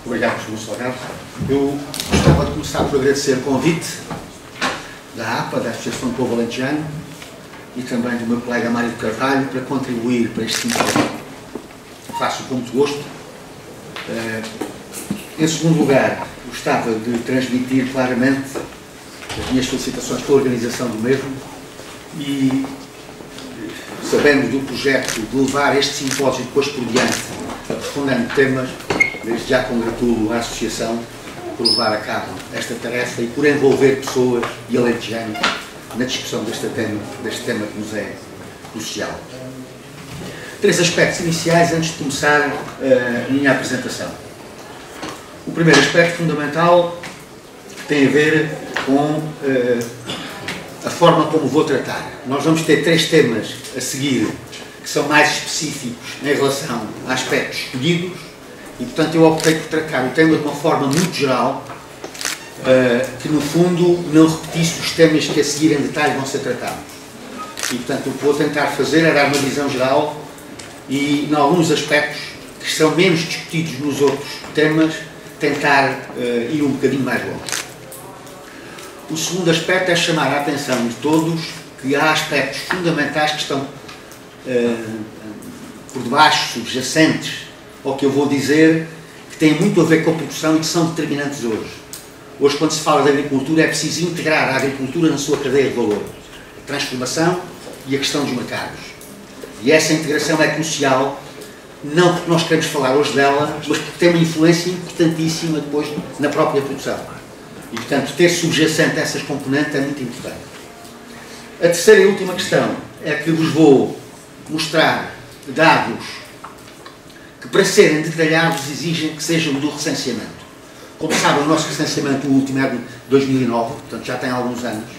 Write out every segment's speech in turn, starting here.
Obrigado, Sr. Salgado. Eu gostava de começar por agradecer o convite da APA, da Associação do Povo Alentejano, e também do meu colega Mário de Carvalho para contribuir para este simpósio. Faço com muito gosto. Em segundo lugar, gostava de transmitir claramente as minhas felicitações pela organização do mesmo e, sabendo do projeto de levar este simpósio depois por diante, aprofundando temas, desde já congratulo a Associação por levar a cabo esta tarefa e por envolver pessoas e alentejanos na discussão deste tema que nos é crucial. Três aspectos iniciais antes de começar a minha apresentação. O primeiro aspecto fundamental tem a ver com a forma como vou tratar. Nós vamos ter três temas a seguir que são mais específicos em relação a aspectos escolhidos e, portanto, eu optei por tratar o tema de uma forma muito geral que, no fundo, não repetisse os temas que a seguir em detalhe vão ser tratados. E, portanto, o que vou tentar fazer é dar uma visão geral e, em alguns aspectos que são menos discutidos nos outros temas, tentar ir um bocadinho mais longe. O segundo aspecto é chamar a atenção de todos que há aspectos fundamentais que estão por debaixo, subjacentes ao que eu vou dizer, que têm muito a ver com a produção e que são determinantes hoje. Hoje, quando se fala de agricultura, é preciso integrar a agricultura na sua cadeia de valor, a transformação e a questão dos mercados. E essa integração é crucial, não porque nós queremos falar hoje dela, mas porque tem uma influência importantíssima depois na própria produção. E, portanto, ter subjacente essas componentes é muito importante. A terceira e última questão é que vos vou mostrar dados que, para serem detalhados, exigem que sejam do recenseamento. Como sabem, o nosso recenseamento, o último é de 2009, portanto já tem alguns anos,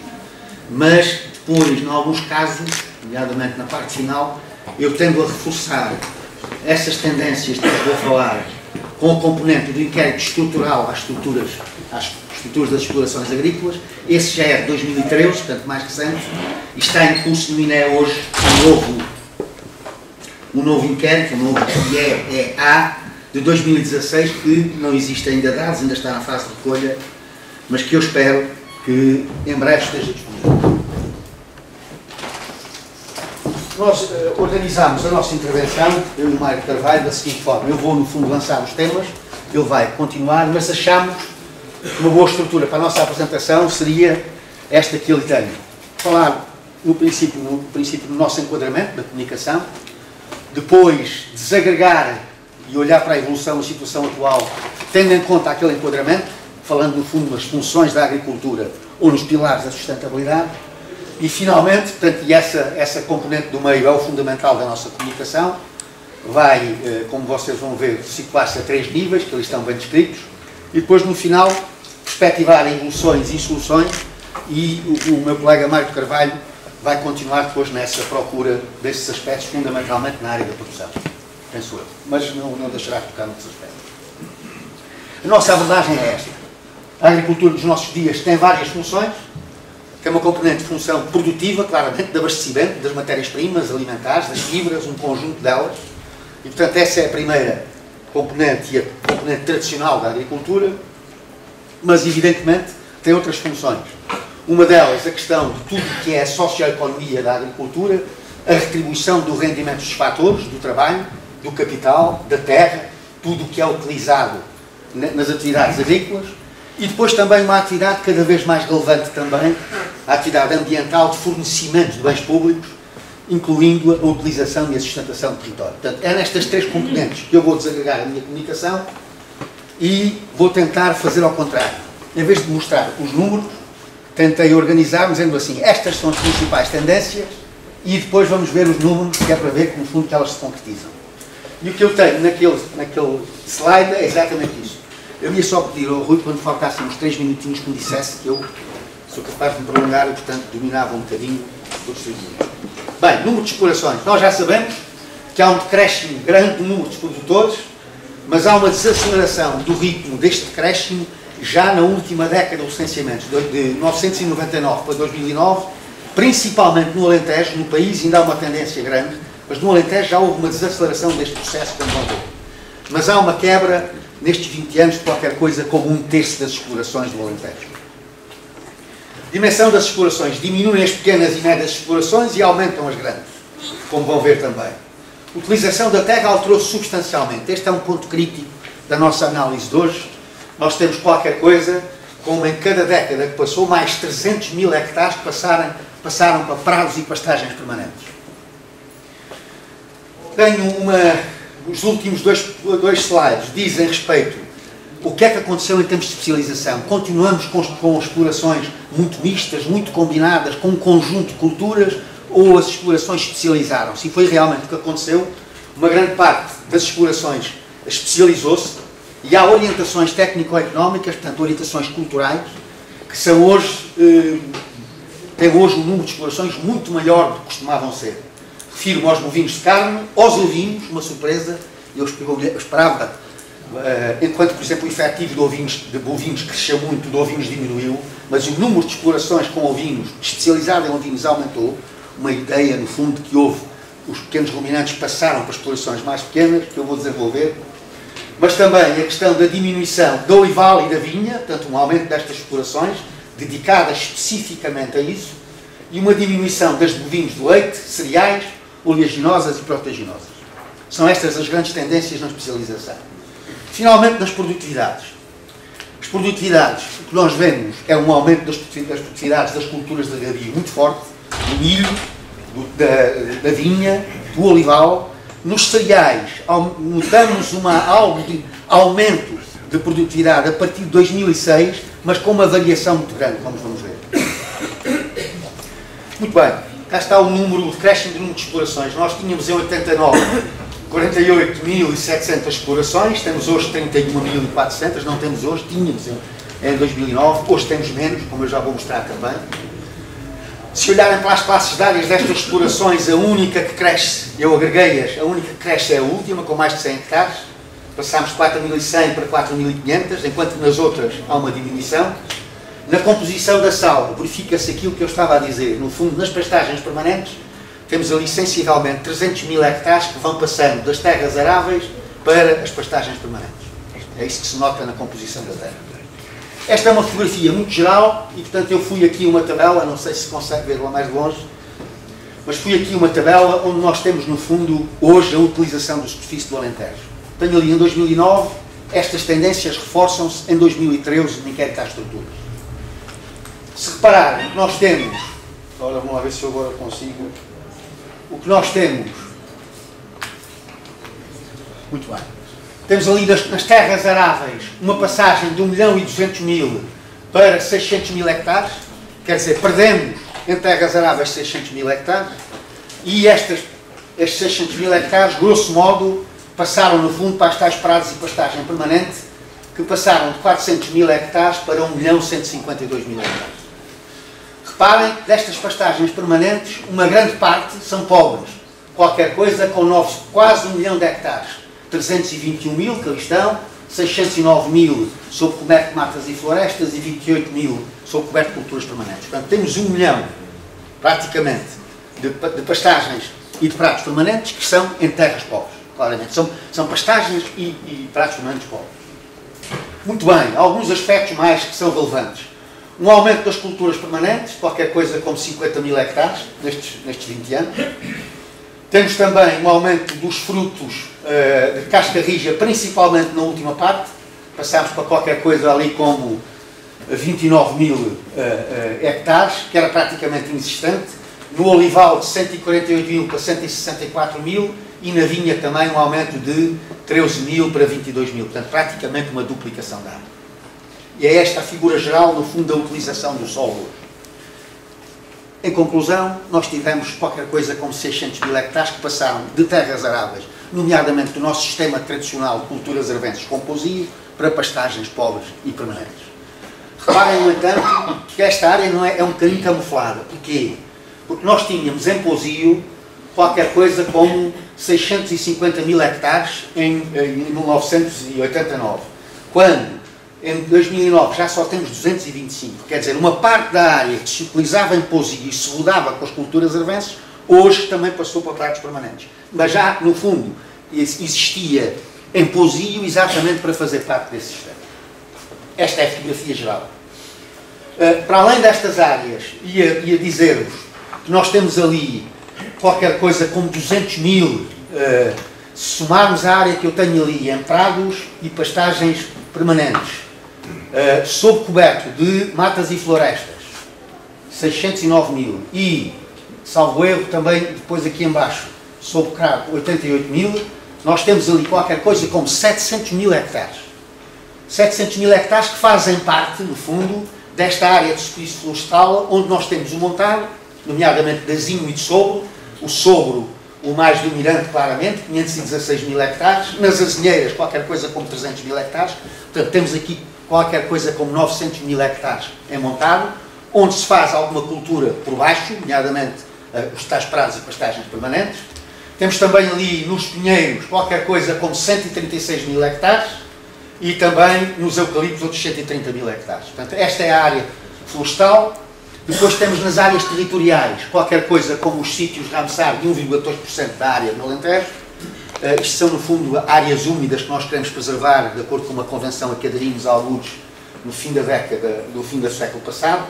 mas depois, em alguns casos, nomeadamente na parte final, eu tendo a reforçar essas tendências de que vou falar com o componente do inquérito estrutural às estruturas das explorações agrícolas. Esse já é de 2013, portanto mais recente, e está em curso no INE hoje um novo inquérito, um novo IEA de 2016, que não existe ainda dados, ainda está na fase de recolha, mas que eu espero que em breve esteja disponível. Nós organizámos a nossa intervenção, eu e o Mário Carvalho, da seguinte forma: eu vou, no fundo, lançar os temas, ele vai continuar, mas achamos que uma boa estrutura para a nossa apresentação seria esta que ele tem. Falar, no princípio do nosso enquadramento, da comunicação, depois desagregar e olhar para a evolução da situação atual, tendo em conta aquele enquadramento, falando, no fundo, nas funções da agricultura ou nos pilares da sustentabilidade. E, finalmente, portanto, e essa componente do meio é o fundamental da nossa comunicação, vai, como vocês vão ver, situar-se a três níveis, que ali estão bem descritos, e depois, no final, perspectivar evoluções e soluções, e o meu colega Mário de Carvalho vai continuar depois nessa procura desses aspectos, fundamentalmente na área da produção, penso eu, mas não deixará de tocar noutros aspectos. A nossa abordagem é esta. A agricultura dos nossos dias tem várias funções. Tem uma componente de função produtiva, claramente, de abastecimento das matérias-primas alimentares, das fibras, um conjunto delas. E, portanto, essa é a primeira componente e a componente tradicional da agricultura, mas, evidentemente, tem outras funções. Uma delas, a questão de tudo que é a socioeconomia da agricultura, a retribuição do rendimento dos fatores, do trabalho, do capital, da terra, tudo o que é utilizado nas atividades agrícolas. E depois também uma atividade cada vez mais relevante também, a atividade ambiental de fornecimento de bens públicos, incluindo a utilização e a sustentação do território. Portanto, é nestas três componentes que eu vou desagregar a minha comunicação e vou tentar fazer ao contrário. Em vez de mostrar os números, tentei organizar, dizendo assim, estas são as principais tendências e depois vamos ver os números, que é para ver que, no fundo, que elas se concretizam. E o que eu tenho naquele slide é exatamente isso. Eu ia só pedir ao Rui, quando faltassem uns 3 minutinhos, que me dissesse que eu sou capaz de me prolongar e, portanto, dominava um bocadinho todos os minutos. Bem, número de explorações. Nós já sabemos que há um decréscimo grande do número de produtores, mas há uma desaceleração do ritmo deste decréscimo já na última década do recenseamento, de 1999 para 2009, principalmente no Alentejo. No país ainda há uma tendência grande, mas no Alentejo já houve uma desaceleração deste processo que vamos ver. mas há uma quebra nestes 20 anos de qualquer coisa como 1/3 das explorações do Alentejo. A dimensão das explorações diminuem as pequenas e médias explorações e aumentam as grandes, como vão ver também. A utilização da terra alterou-se substancialmente. Este é um ponto crítico da nossa análise de hoje. Nós temos qualquer coisa como em cada década que passou, mais 300 mil hectares que passaram para prados e pastagens permanentes. Tenho os últimos dois slides dizem respeito o que é que aconteceu em termos de especialização. Continuamos com explorações muito mistas, muito combinadas, com um conjunto de culturas, ou as explorações especializaram-se. E foi realmente o que aconteceu. Uma grande parte das explorações especializou-se e há orientações técnico-económicas, portanto, orientações culturais, que são hoje, têm hoje um número de explorações muito maior do que costumavam ser. Refiro-me aos bovinos de carne, aos ovinos, uma surpresa, eu esperava, enquanto, por exemplo, o efetivo de bovinos cresceu muito, de ovinos diminuiu, mas o número de explorações com ovinos, especializado em ovinos, aumentou. Uma ideia, no fundo, que houve, os pequenos ruminantes passaram para explorações mais pequenas, que eu vou desenvolver, mas também a questão da diminuição do olival e da vinha, portanto, um aumento destas explorações, dedicadas especificamente a isso, e uma diminuição das bovinos de leite, cereais, oleaginosas e proteaginosas. São estas as grandes tendências na especialização. Finalmente, nas produtividades. As produtividades, o que nós vemos é um aumento das produtividades das culturas de regadio muito forte, do milho, da vinha, do olival. Nos cereais, notamos algo de aumento de produtividade a partir de 2006, mas com uma variação muito grande, como vamos ver. Muito bem, cá está o número, crescente número de explorações. Nós tínhamos em 89 48.700 explorações, temos hoje 31.400, não temos hoje, tínhamos em 2009, hoje temos menos, como eu já vou mostrar também. Se olharem para as classes de áreas destas explorações, a única que cresce, eu agreguei-as, a única que cresce é a última, com mais de 100 hectares. Passámos de 4.100 para 4.500, enquanto nas outras há uma diminuição. Na composição da sal, verifica-se aquilo que eu estava a dizer. No fundo, nas pastagens permanentes, temos ali sensivelmente 300 mil hectares que vão passando das terras aráveis para as pastagens permanentes. É isso que se nota na composição da terra. Esta é uma fotografia muito geral e, portanto, eu fui aqui uma tabela, não sei se consegue ver lá mais de longe, mas fui aqui uma tabela onde nós temos, no fundo, hoje a utilização da superfície do Alentejo. Tenho ali em 2009, estas tendências reforçam-se em 2013 no inquérito às estruturas. Se repararem, nós temos, agora vamos lá ver se eu agora consigo, o que nós temos, muito bem, temos ali nas terras aráveis uma passagem de 1.200.000 para 600.000 hectares, quer dizer, perdemos em terras aráveis 600.000 hectares, e estes 600.000 hectares, grosso modo, passaram no fundo para as tais prados e pastagem permanente, que passaram de 400.000 hectares para 1.152.000 hectares. Reparem que destas pastagens permanentes, uma grande parte são pobres, qualquer coisa com quase 1 milhão de hectares. 321.000 que ali estão, 609.000 sob coberto de matas e florestas e 28.000 sob coberto de culturas permanentes. Portanto, temos 1 milhão, praticamente, de pastagens e de pratos permanentes que são em terras pobres, claramente. São pastagens e pratos permanentes pobres. Muito bem, alguns aspectos mais que são relevantes. Um aumento das culturas permanentes, qualquer coisa como 50.000 hectares nestes 20 anos. Temos também um aumento dos frutos de casca rija, principalmente na última parte. Passámos para qualquer coisa ali como 29.000 hectares, que era praticamente inexistente. No olival de 148.000 para 164.000 e na vinha também um aumento de 13.000 para 22.000. Portanto, praticamente uma duplicação da área. E é esta a figura geral, no fundo, da utilização do solo. Em conclusão, nós tivemos qualquer coisa como 600.000 hectares que passaram de terras aráveis, nomeadamente do nosso sistema tradicional de culturas arvenses com pousio, para pastagens pobres e permanentes. Reparem, no entanto, que esta área não é um bocadinho camuflada. Porquê? Porque nós tínhamos em pousio qualquer coisa como 650.000 hectares em 1989. Quando, em 2009, já só temos 225. Quer dizer, uma parte da área que se utilizava em pousio e se rodava com as culturas arvenses, hoje também passou para pratos permanentes. Mas já, no fundo, existia em pousio exatamente para fazer parte desse sistema. Esta é a fotografia geral. Para além destas áreas, ia dizer-vos que nós temos ali qualquer coisa como 200 mil, se somarmos a área que eu tenho ali em prados e pastagens permanentes, sob coberto de matas e florestas, 609 mil, e, salvo erro, também depois aqui em baixo, sob cravo, 88 mil, nós temos ali qualquer coisa como 700 mil hectares. 700 mil hectares que fazem parte, no fundo, desta área de superfície florestal, onde nós temos o montado, nomeadamente de azinho e de sobro, o sobro, o mais dominante claramente, 516 mil hectares, nas azinheiras qualquer coisa como 300 mil hectares, portanto temos aqui qualquer coisa como 900 mil hectares em montado, onde se faz alguma cultura por baixo, nomeadamente os tais prados e pastagens permanentes. Temos também ali nos pinheiros qualquer coisa como 136 mil hectares e também nos eucaliptos outros 130 mil hectares. Portanto, esta é a área florestal. Depois temos nas áreas territoriais qualquer coisa como os sítios de Ramsar, de 1,2% da área do Alentejo. Isto são, no fundo, áreas úmidas que nós queremos preservar, de acordo com uma convenção a que aderimos a alguns no fim da década, do fim do século passado.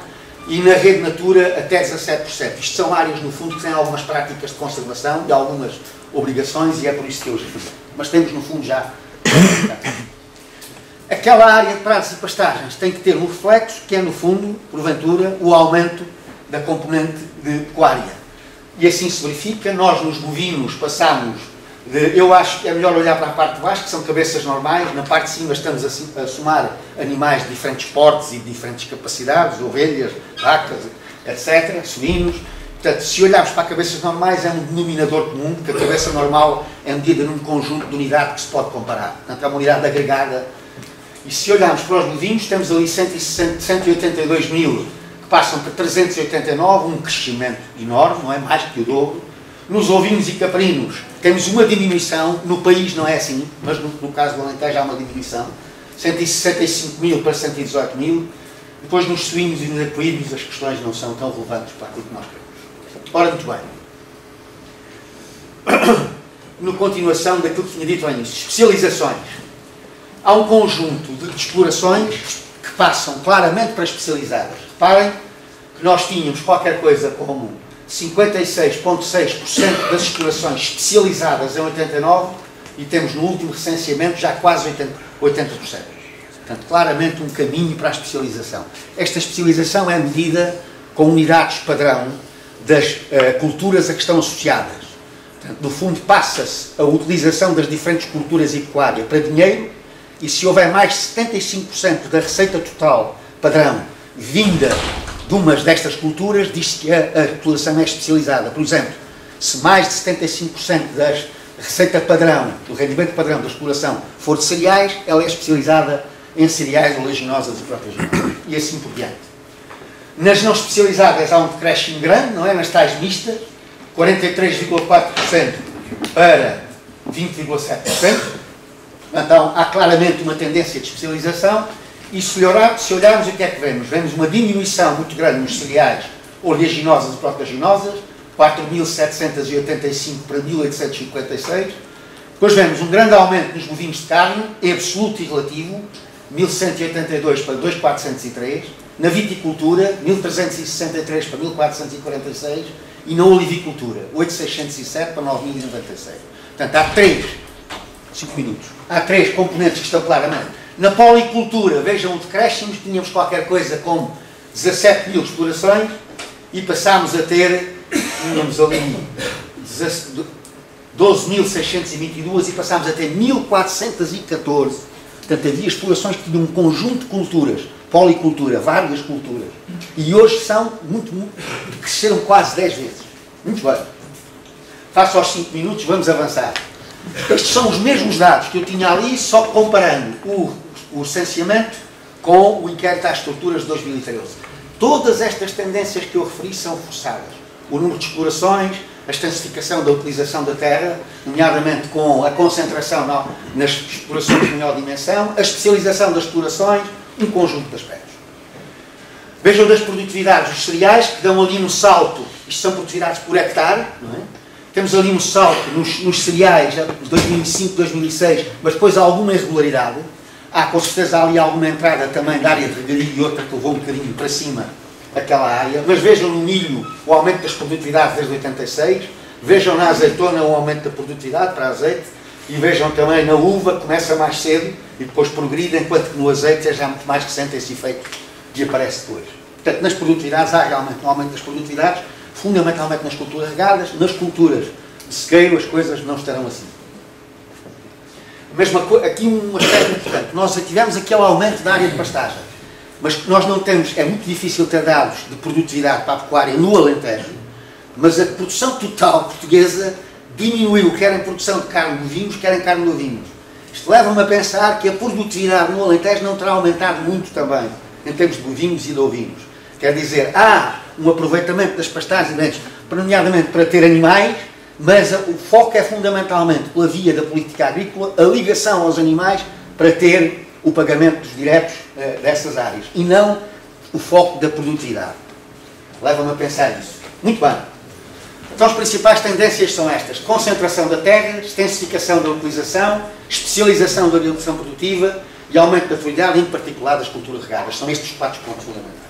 E na rede Natura até 17%. Isto são áreas, no fundo, que têm algumas práticas de conservação e algumas obrigações, e é por isso que eu os refiro. Mas temos, no fundo, já... Aquela área de prados e pastagens tem que ter um reflexo, que é, no fundo, porventura, o aumento da componente de pecuária. E assim se verifica, nós nos bovinos passamos de... Eu acho que é melhor olhar para a parte de baixo, que são cabeças normais. Na parte de cima estamos a somar animais de diferentes portes e de diferentes capacidades, ovelhas, vacas, etc., suínos. Portanto, se olharmos para cabeças normais, é um denominador comum, porque a cabeça normal é medida num conjunto de unidades que se pode comparar. Portanto, é uma unidade agregada. E se olharmos para os bovinos, temos ali 182 mil, que passam para 389, um crescimento enorme, não é? Mais que o dobro. Nos ovinos e caprinos, temos uma diminuição, no país não é assim, mas no caso do Alentejo há uma diminuição, 165 mil para 118 mil. Depois nos suínos e nos equídeos as questões não são tão relevantes para aquilo que nós queremos. Ora, muito bem. No continuação daquilo que tinha dito ao início, especializações. Há um conjunto de explorações que passam claramente para especializadas. Reparem que nós tínhamos qualquer coisa como 56,6% das explorações especializadas em 89 e temos no último recenseamento já quase 80%. Portanto, claramente um caminho para a especialização. Esta especialização é medida com unidades padrão das culturas a que estão associadas. Portanto, no fundo, passa-se a utilização das diferentes culturas e pecuária para dinheiro. E se houver mais de 75% da receita total padrão vinda de umas destas culturas, diz-se que a exploração é especializada. Por exemplo, se mais de 75% da receita padrão, do rendimento padrão da exploração for de cereais, ela é especializada em cereais, oleaginosas e proteaginosas. E assim por diante. Nas não especializadas há um decréscimo grande, não é? Nas tais mistas, 43,4% para 20,7%. Então, há claramente uma tendência de especialização e se olharmos o que é que vemos? Vemos uma diminuição muito grande nos cereais oleaginosas e proteaginosas, 4.785 para 1.856. Depois vemos um grande aumento nos bovinos de carne, em absoluto e relativo, 1.182 para 2.403. Na viticultura, 1.363 para 1.446. E na olivicultura, 8.607 para 9.096. Portanto, há 5 minutos. Há 3 componentes que estão claramente. Na policultura, vejam o decréscimo, tínhamos qualquer coisa como 17 mil explorações e passámos a ter, tínhamos ali 12.622 e passámos a ter 1.414. Portanto, havia explorações que tinham um conjunto de culturas, policultura, várias culturas. E hoje são cresceram quase 10 vezes. Muito bem. Face aos 5 minutos, vamos avançar. Estes são os mesmos dados que eu tinha ali, só comparando o recenseamento com o inquérito às estruturas de 2013. Todas estas tendências que eu referi são forçadas. O número de explorações, a extensificação da utilização da terra, nomeadamente com a concentração nas explorações de menor dimensão, a especialização das explorações, um conjunto de aspectos. Vejam das produtividades dos cereais, que dão ali no salto, isto são produtividades por hectare, não é? Temos ali um salto nos cereais de 2005, 2006, mas depois há alguma irregularidade. Há com certeza ali alguma entrada também da área de regadio e outra que levou um bocadinho para cima aquela área. Mas vejam no milho o aumento das produtividades desde 86, vejam na azeitona o aumento da produtividade para azeite e vejam também na uva, começa mais cedo e depois progride, enquanto que no azeite é já muito mais recente esse efeito que aparece depois. Portanto, nas produtividades há realmente um aumento das produtividades, fundamentalmente nas culturas regadas, nas culturas de sequeiro as coisas não estarão assim. Aqui um aspecto importante, nós tivemos aquele aumento da área de pastagem, mas nós não temos, é muito difícil ter dados de produtividade para a pecuária no Alentejo, mas a produção total portuguesa diminuiu, quer em produção de carne de bovinos, quer em carne de ovinos. Isto leva-me a pensar que a produtividade no Alentejo não terá aumentado muito também, em termos de bovinos e de ovinos. Quer dizer, há um aproveitamento das pastagens, nomeadamente para ter animais, mas o foco é fundamentalmente, pela via da política agrícola, a ligação aos animais para ter o pagamento dos diretos dessas áreas, e não o foco da produtividade. Leva-me a pensar nisso. Muito bem. Então as principais tendências são estas: concentração da terra, extensificação da utilização, especialização da organização produtiva e aumento da fertilidade, em particular das culturas regadas. São estes os 4 pontos fundamentais.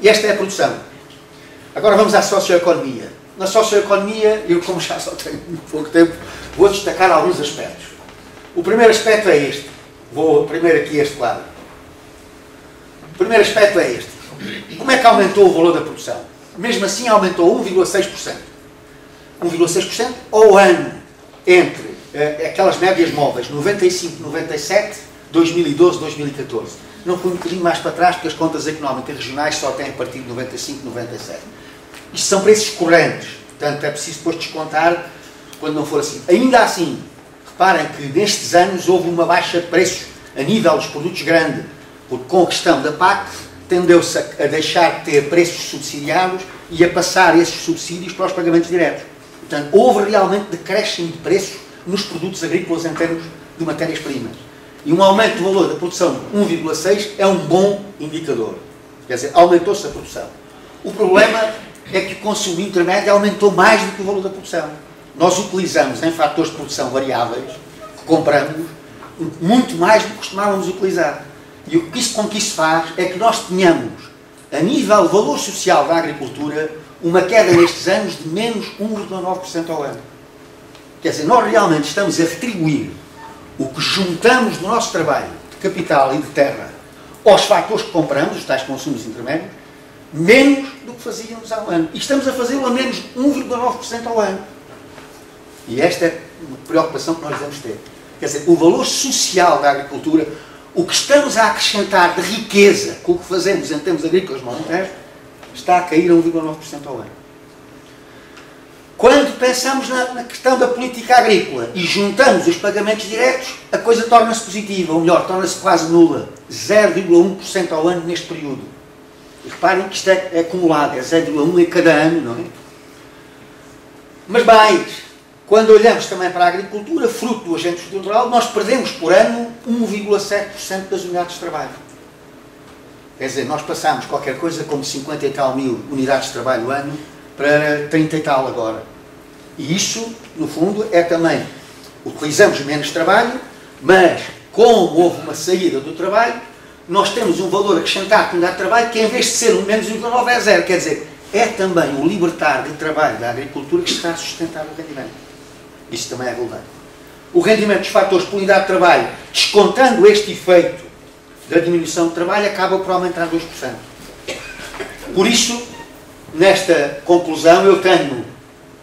E esta é a produção. Agora vamos à socioeconomia. Na socioeconomia, eu como já só tenho muito pouco tempo, vou destacar alguns aspectos. O primeiro aspecto é este. Vou primeiro aqui este quadro. O primeiro aspecto é este. Como é que aumentou o valor da produção? Mesmo assim aumentou 1,6%. 1,6% ao ano entre aquelas médias móveis 95, 97, 2012, 2014. Não fui um bocadinho mais para trás porque as contas económicas regionais só têm a partir de 95, 97. Isto são preços correntes, portanto é preciso depois descontar quando não for assim. Ainda assim, reparem que nestes anos houve uma baixa de preços a nível dos produtos grande, porque com a questão da PAC tendeu-se a deixar de ter preços subsidiados e a passar esses subsídios para os pagamentos diretos. Portanto, houve realmente decréscimo de preços nos produtos agrícolas em termos de matérias-primas. E um aumento do valor da produção de 1,6 é um bom indicador. Quer dizer, aumentou-se a produção. O problema é que o consumo intermédio aumentou mais do que o valor da produção. Nós utilizamos em fatores de produção variáveis, que compramos, muito mais do que costumávamos utilizar. E o que isso faz é que nós tenhamos, a nível de valor social da agricultura, uma queda nestes anos de menos 1,9% ao ano. Quer dizer, nós realmente estamos a retribuir o que juntamos do nosso trabalho de capital e de terra aos fatores que compramos, os tais consumos intermédios, menos do que fazíamos há um ano. E estamos a fazê-lo a menos 1,9% ao ano. E esta é uma preocupação que nós devemos ter. Quer dizer, o valor social da agricultura, o que estamos a acrescentar de riqueza com o que fazemos em termos agrícolas no Alentejo, está a cair a 1,9% ao ano. Quando pensamos na questão da política agrícola e juntamos os pagamentos diretos, a coisa torna-se positiva, ou melhor, torna-se quase nula. 0,1% ao ano neste período. E reparem que isto é acumulado, é 0,1 em cada ano, não é? Mas mais, quando olhamos também para a agricultura, fruto do agente estrutural, nós perdemos por ano 1,7% das unidades de trabalho. Quer dizer, nós passamos qualquer coisa como 50 e tal mil unidades de trabalho ano para 30 e tal agora. E isso, no fundo, é também, utilizamos menos trabalho, mas como houve uma saída do trabalho, nós temos um valor acrescentado por unidade de trabalho que, em vez de ser um menos 1,9 é 0. Quer dizer, é também o libertar de trabalho da agricultura que está a sustentar o rendimento. Isso também é relevante. O rendimento dos fatores por unidade de trabalho, descontando este efeito da diminuição de trabalho, acaba por aumentar 2%. Por isso, nesta conclusão, eu tenho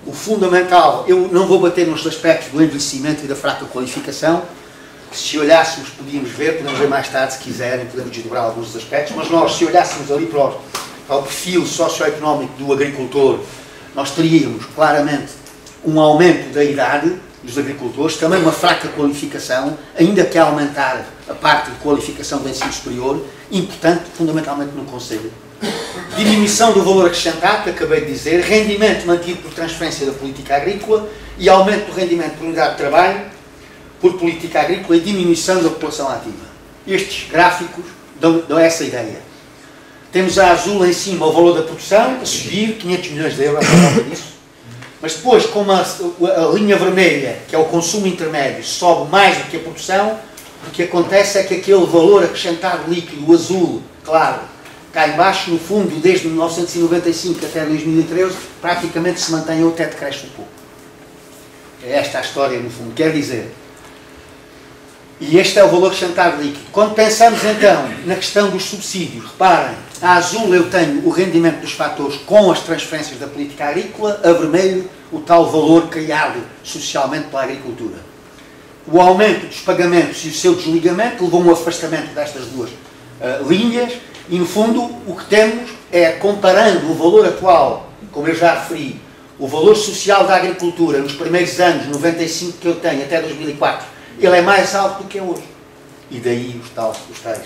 o fundamental, eu não vou bater nos aspectos do envelhecimento e da fraca qualificação. Se olhássemos, podemos ver mais tarde, se quiserem, podemos desdobrar alguns dos aspectos, mas nós, se olhássemos ali para o perfil socioeconómico do agricultor, nós teríamos claramente um aumento da idade dos agricultores, também uma fraca qualificação, ainda que a aumentar a parte de qualificação do ensino superior, importante fundamentalmente no concelho. Diminuição do valor acrescentado, que acabei de dizer, rendimento mantido por transferência da política agrícola e aumento do rendimento por unidade de trabalho, por política agrícola e diminuição da população ativa. Estes gráficos dão essa ideia. Temos a azul em cima o valor da produção, a subir, 500 milhões de euros, a prova disso. Mas depois, como a linha vermelha, que é o consumo intermédio, sobe mais do que a produção, o que acontece é que aquele valor acrescentado líquido, o azul, claro, cá embaixo, no fundo, desde 1995 até 2013, praticamente se mantém ou até decresce um pouco. É esta a história, no fundo. Quer dizer, e este é o valor acrescentado líquido. Quando pensamos, então, na questão dos subsídios, reparem, a azul eu tenho o rendimento dos fatores com as transferências da política agrícola, a vermelho, o tal valor criado socialmente pela agricultura. O aumento dos pagamentos e o seu desligamento levou a um afastamento destas duas linhas e, no fundo, o que temos é, comparando o valor atual, como eu já referi, o valor social da agricultura nos primeiros anos, 95 que eu tenho, até 2004, ele é mais alto do que é hoje. E daí os tais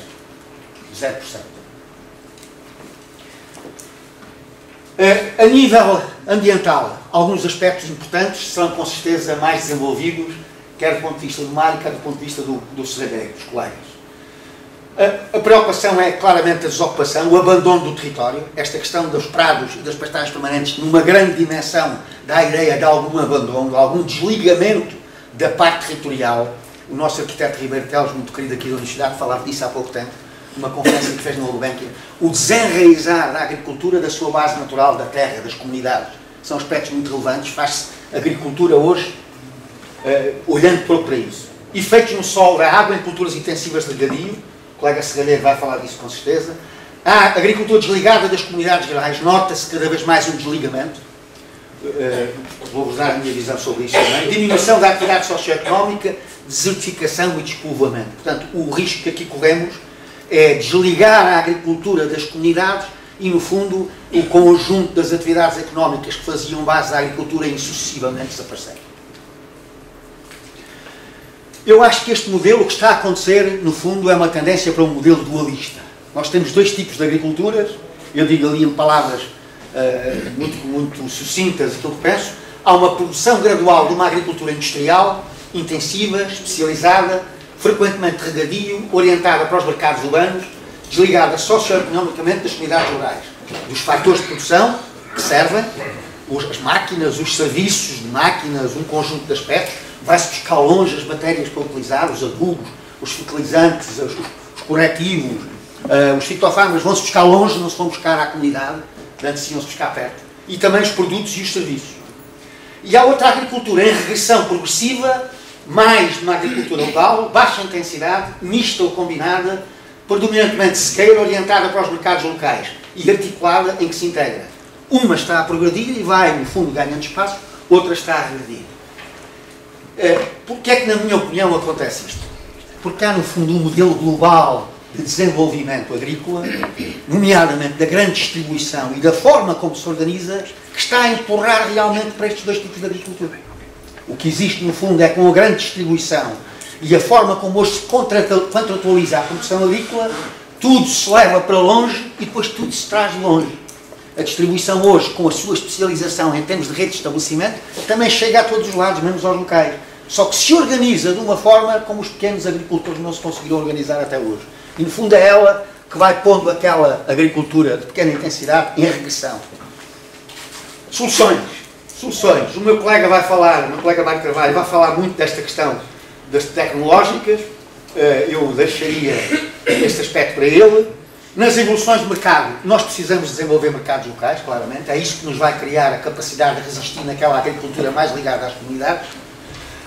0%. A nível ambiental, alguns aspectos importantes serão com certeza mais desenvolvidos, quer do ponto de vista do mar, quer do ponto de vista do serradeiro, dos colegas. A preocupação é claramente a desocupação, o abandono do território, esta questão dos prados e das pastagens permanentes, numa grande dimensão, dá a ideia de algum abandono, de algum desligamento da parte territorial. O nosso arquiteto Ribeiro Teles, muito querido aqui da Universidade, falava disso há pouco tempo, numa conferência que fez no Gulbenkian, o desenraizar da agricultura da sua base natural, da terra, das comunidades. São aspectos muito relevantes, faz-se agricultura hoje olhando para isso. Efeitos no solo da água em culturas intensivas de regadio, o colega Serralheiro vai falar disso com certeza. A agricultura desligada das comunidades rurais, nota-se cada vez mais um desligamento. Vou-vos dar a minha visão sobre isso também. Diminuição da atividade socioeconómica, desertificação e despovoamento. Portanto, o risco que aqui corremos é desligar a agricultura das comunidades e, no fundo, o conjunto das atividades económicas que faziam base da agricultura em sucessivamente desaparecer. Eu acho que este modelo, o que está a acontecer, no fundo, é uma tendência para um modelo dualista. Nós temos dois tipos de agriculturas, eu digo ali em palavras muito sucintas aquilo que penso. Há uma produção gradual de uma agricultura industrial, intensiva, especializada, frequentemente regadio, orientada para os mercados urbanos, desligada socioeconomicamente das comunidades rurais, dos fatores de produção que servem, as máquinas, os serviços de máquinas, um conjunto de aspectos, vai-se buscar longe as matérias para utilizar, os adubos, os fertilizantes, os corretivos, os fitofármacos vão-se buscar longe, não se vão buscar à comunidade, antes iam-se buscar perto, e também os produtos e os serviços. E há outra agricultura em regressão progressiva, mais uma agricultura local, baixa intensidade, mista ou combinada, predominantemente sequeira, orientada para os mercados locais e articulada em que se integra. Uma está a progredir e vai, no fundo, ganhando espaço, outra está a regredir. Porquê é que, na minha opinião, acontece isto? Porque há, no fundo, um modelo global de desenvolvimento agrícola, nomeadamente da grande distribuição e da forma como se organiza, que está a empurrar realmente para estes dois tipos de agricultura. O que existe, no fundo, é com a grande distribuição e a forma como hoje se contratualiza a produção agrícola, tudo se leva para longe e depois tudo se traz de longe. A distribuição hoje, com a sua especialização em termos de rede de estabelecimento, também chega a todos os lados, menos aos locais. Só que se organiza de uma forma como os pequenos agricultores não se conseguiram organizar até hoje. E, no fundo, é ela que vai pondo aquela agricultura de pequena intensidade em regressão. Soluções. O meu colega vai falar, o meu colega Mário Carvalho, vai falar muito desta questão das tecnológicas. Eu deixaria este aspecto para ele. Nas evoluções de mercado, nós precisamos desenvolver mercados locais, claramente. É isso que nos vai criar a capacidade de resistir naquela agricultura mais ligada às comunidades.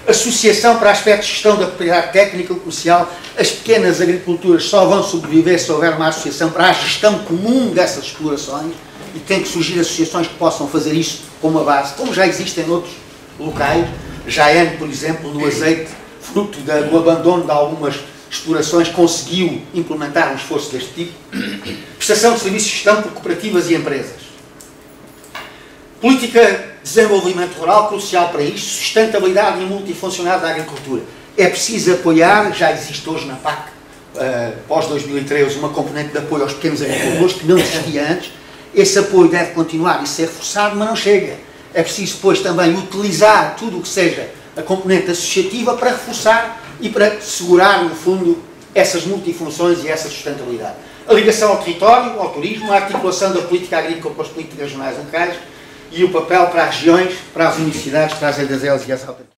Associação para aspectos de gestão da propriedade técnica e comercial. As pequenas agriculturas só vão sobreviver se houver uma associação para a gestão comum dessas explorações e tem que surgir associações que possam fazer isso como uma base, como já existem noutros locais. Jaén, por exemplo, no azeite, fruto do abandono de algumas explorações, conseguiu implementar um esforço deste tipo. Prestação de serviços de gestão por cooperativas e empresas. Política de desenvolvimento rural, crucial para isto, sustentabilidade e multifuncionalidade da agricultura. É preciso apoiar, já existe hoje na PAC, pós-2013, uma componente de apoio aos pequenos agricultores que não existia antes. Esse apoio deve continuar e ser reforçado, mas não chega. É preciso, depois, também utilizar tudo o que seja a componente associativa para reforçar e para segurar, no fundo, essas multifunções e essa sustentabilidade. A ligação ao território, ao turismo, a articulação da política agrícola com as políticas regionais locais, e o papel para as regiões, para as universidades, para as EDZELs e as autarquias.